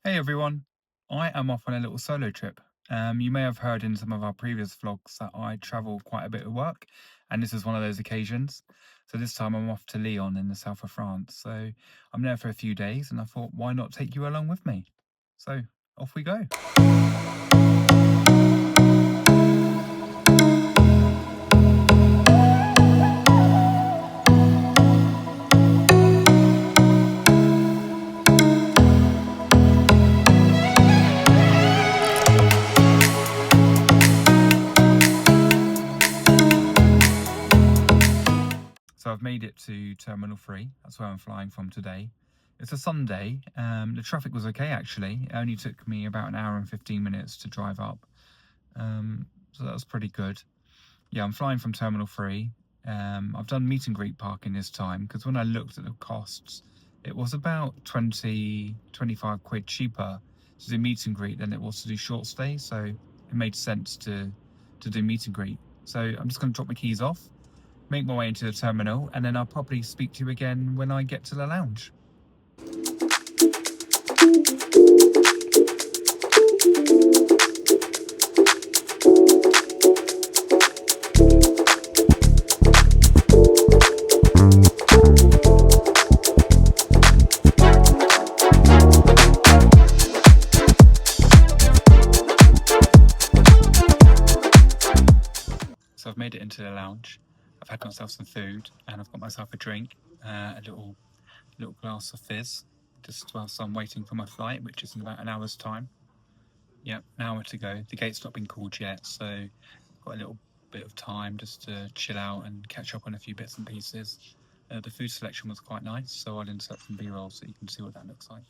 Hey everyone, I am off on a little solo trip. You may have heard in some of our previous vlogs that I travel quite a bit at work, and this is one of those occasions. So this time I'm off to Lyon in the south of France. So I'm there for a few days, and I thought, why not take you along with me? So off we go. So I've made it to Terminal 3. That's where I'm flying from today. It's a Sunday. The traffic was okay actually. It only took me about an hour and 15 minutes to drive up. So that was pretty good. Yeah, I'm flying from Terminal 3. I've done meet and greet parking this time because when I looked at the costs, it was about 25 quid cheaper to do meet and greet than it was to do short stay. So it made sense to do meet and greet. So I'm just going to drop my keys off, make my way into the terminal, and then I'll probably speak to you again when I get to the lounge. So I've made it into the lounge. I've had myself some food and I've got myself a drink, a little glass of fizz, just whilst I'm waiting for my flight, which is in about an hour's time. Yep, an hour to go. The gate's not been called yet, so I've got a little bit of time just to chill out and catch up on a few bits and pieces. The food selection was quite nice, so I'll insert some B-roll so you can see what that looks like.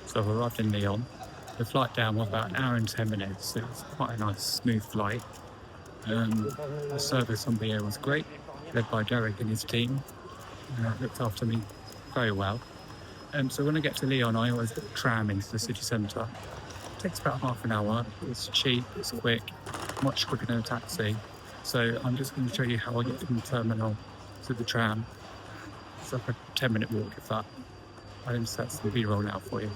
So I've arrived in Lyon. The flight down was about an hour and 10 minutes. It was quite a nice, smooth flight. The service on the air was great, led by Derek and his team. Looked after me very well. So when I get to Lyon, I always get a tram into the city centre. It takes about half an hour. It's cheap, it's quick, much quicker than a taxi. So I'm just going to show you how I get from the terminal to the tram. It's like a 10-minute walk, if that. I'll insert some B-roll now for you.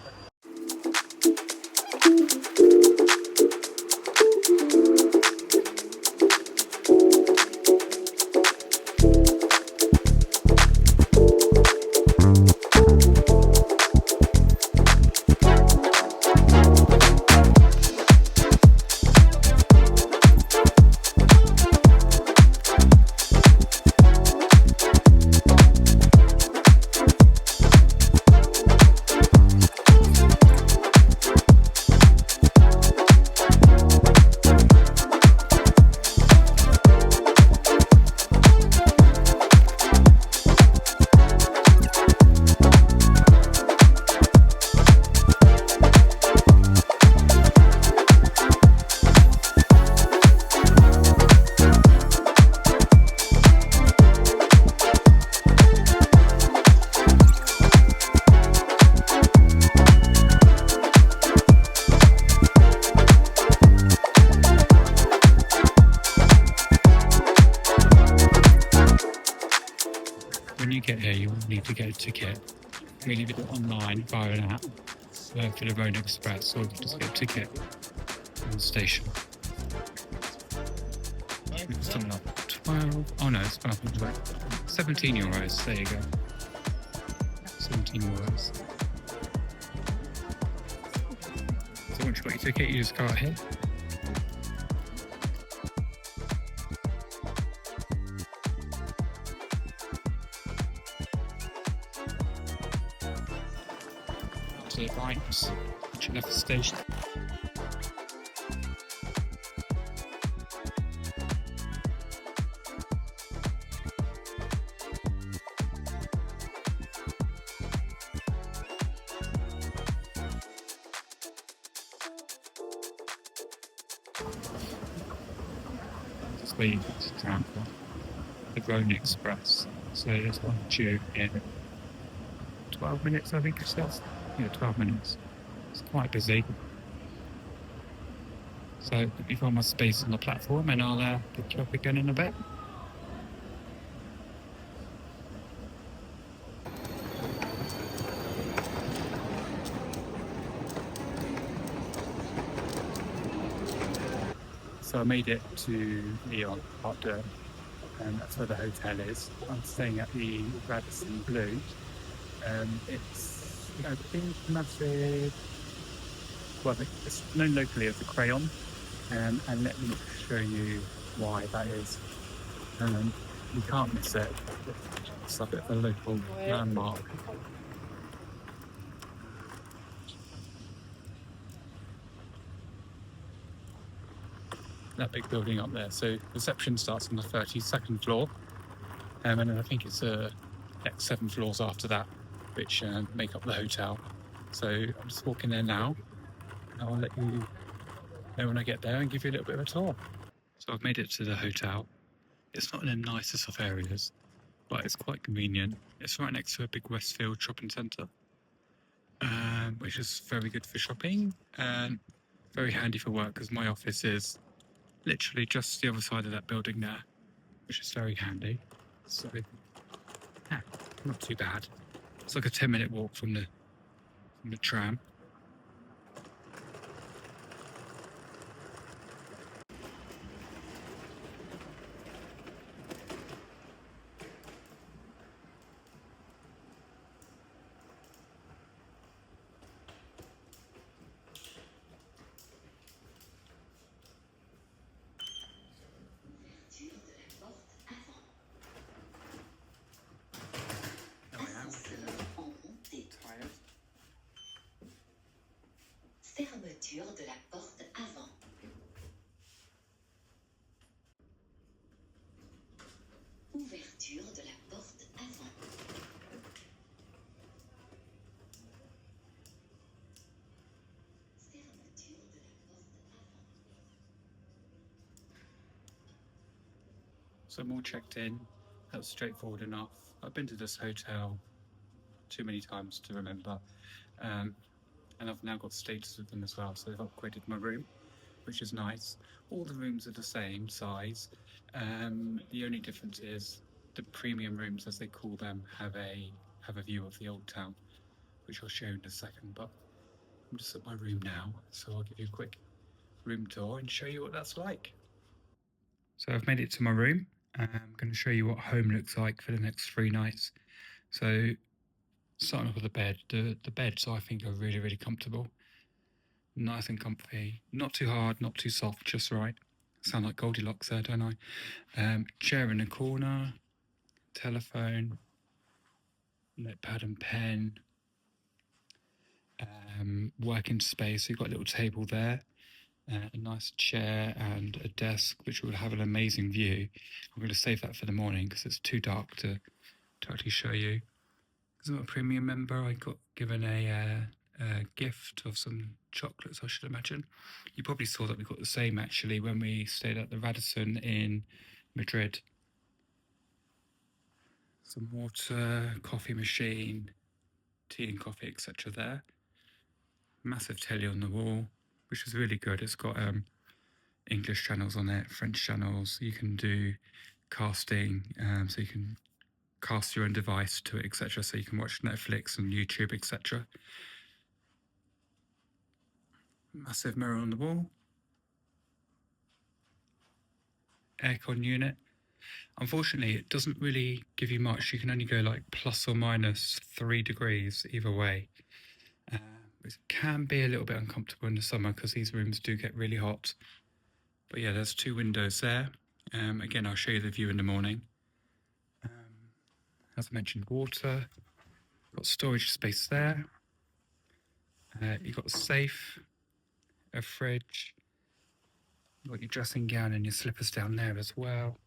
When you get here, you will need to get a ticket. You can either do it online via an app, for the Road Express, or you can just get a ticket from the station. It's something like 12. Oh no, it's gone up to 17 euros. There you go. 17 euros. So once you've got your ticket, you just go ahead. To the right, once you left the station. Just waiting to tram the Lyon Express. So it's on due in 12 minutes, I think it says. Yeah, 12 minutes. It's quite busy. So let me find my space on the platform and I'll pick you up again in a bit. So I made it to Lyon, Part-Dieu, and that's where the hotel is. I'm staying at the Radisson Blu. It's a big, massive, well, it's known locally as the Crayon, and let me show you why that is. You can't miss it. It's a bit of a local landmark. That big building up there. So reception starts on the 32nd floor, and then I think it's next 7 floors after that, which make up the hotel. So I'm just walking there now. I'll let you know when I get there and give you a little bit of a tour. So I've made it to the hotel. It's not in the nicest of areas, but it's quite convenient. It's right next to a big Westfield shopping centre, which is very good for shopping and very handy for work because my office is literally just the other side of that building there, which is very handy. So, yeah, not too bad. It's like a 10-minute walk from the tram. Fermeture de la porte avant. Ouverture de la porte avant. Fermeture de la porte avant. So I'm all checked in. That's straightforward enough. I've been to this hotel too many times to remember. And I've now got status with them as well, so they've upgraded my room, which is nice. All the rooms are the same size. The only difference is the premium rooms, as they call them, have a view of the old town, which I'll show you in a second. But I'm just at my room now, so I'll give you a quick room tour and show you what that's like. So I've made it to my room. I'm going to show you what home looks like for the next 3 nights. So starting off with the bed. The beds I think are really, really comfortable. Nice and comfy. Not too hard, not too soft, just right. Sound like Goldilocks there, don't I? Chair in the corner, telephone, notepad and pen, working space. So you've got a little table there, a nice chair and a desk, which will have an amazing view. I'm going to save that for the morning because it's too dark to actually show you. As I'm a premium member, I got given a gift of some chocolates, I should imagine. You probably saw that we got the same actually when we stayed at the Radisson in Madrid. Some water, coffee machine, tea and coffee, etc. there. Massive telly on the wall, which is really good. It's got English channels on it, French channels. You can do casting, so you can cast your own device to it, etc. So you can watch Netflix and YouTube, etc. Massive mirror on the wall. Aircon unit. Unfortunately, it doesn't really give you much. You can only go like plus or minus 3 degrees either way. It can be a little bit uncomfortable in the summer because these rooms do get really hot. But yeah, there's 2 windows there. Again, I'll show you the view in the morning. As I mentioned, water. Got storage space there. You've got a safe, a fridge. You've got your dressing gown and your slippers down there as well.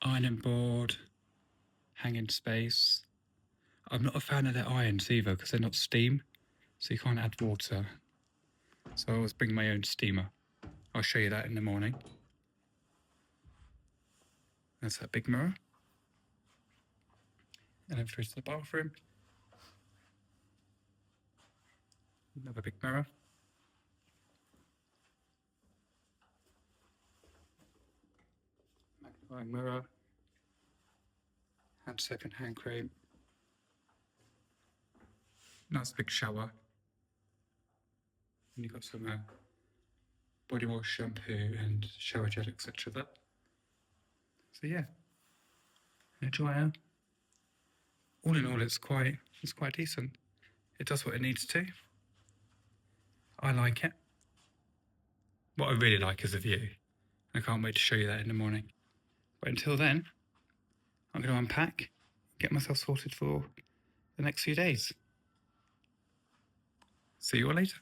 Ironing board, hanging space. I'm not a fan of their irons either because they're not steam, so you can't add water. So I always bring my own steamer. I'll show you that in the morning. That's that big mirror. And then through to the bathroom. Another big mirror. Magnifying mirror. Hand soap and hand cream. Nice big shower. And you've got some body wash, shampoo and shower gel, etc. there. So yeah, a dryer. All in all, it's quite decent. It does what it needs to. I like it. What I really like is the view. I can't wait to show you that in the morning. But until then, I'm going to unpack, get myself sorted for the next few days. See you all later.